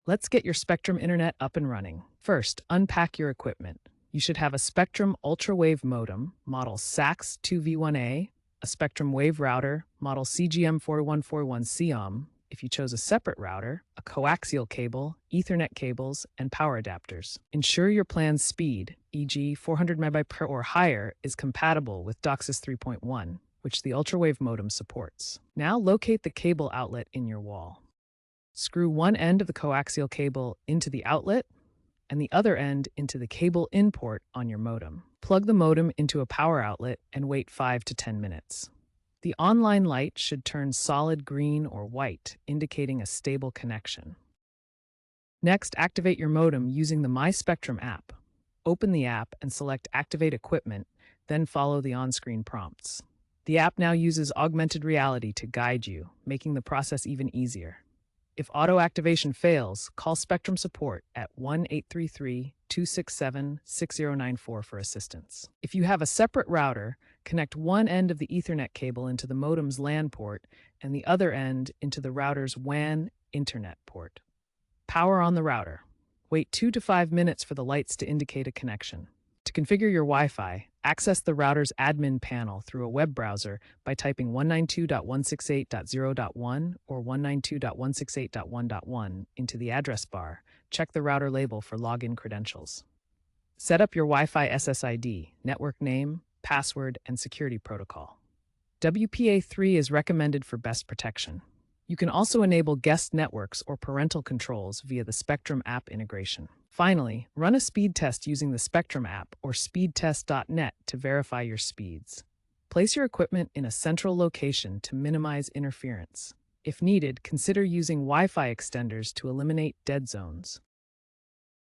Let's get your Spectrum Internet up and running. First, unpack your equipment. You should have a Spectrum Ultra-Wave modem, model SAX2V1A, a Spectrum Wave router, model CGM4141COM. If you chose a separate router, a coaxial cable, Ethernet cables, and power adapters. Ensure your plan's speed, e.g. 400 MB or higher, is compatible with DOCSIS 3.1, which the Ultra-Wave modem supports. Now locate the cable outlet in your wall. Screw one end of the coaxial cable into the outlet and the other end into the cable in port on your modem. Plug the modem into a power outlet and wait 5 to 10 minutes. The online light should turn solid green or white, indicating a stable connection. Next, activate your modem using the My Spectrum app. Open the app and select Activate Equipment, then follow the on-screen prompts. The app now uses augmented reality to guide you, making the process even easier. If auto activation fails, call Spectrum support at 1-833-267-6094 for assistance. If you have a separate router, connect one end of the Ethernet cable into the modem's LAN port and the other end into the router's WAN Internet port. Power on the router. Wait 2 to 5 minutes for the lights to indicate a connection. To configure your Wi-Fi, access the router's admin panel through a web browser by typing 192.168.0.1 or 192.168.1.1 into the address bar. Check the router label for login credentials. Set up your Wi-Fi SSID, network name, password, and security protocol. WPA3 is recommended for best protection. You can also enable guest networks or parental controls via the Spectrum app integration. Finally, run a speed test using the Spectrum app or speedtest.net to verify your speeds. Place your equipment in a central location to minimize interference. If needed, consider using Wi-Fi extenders to eliminate dead zones.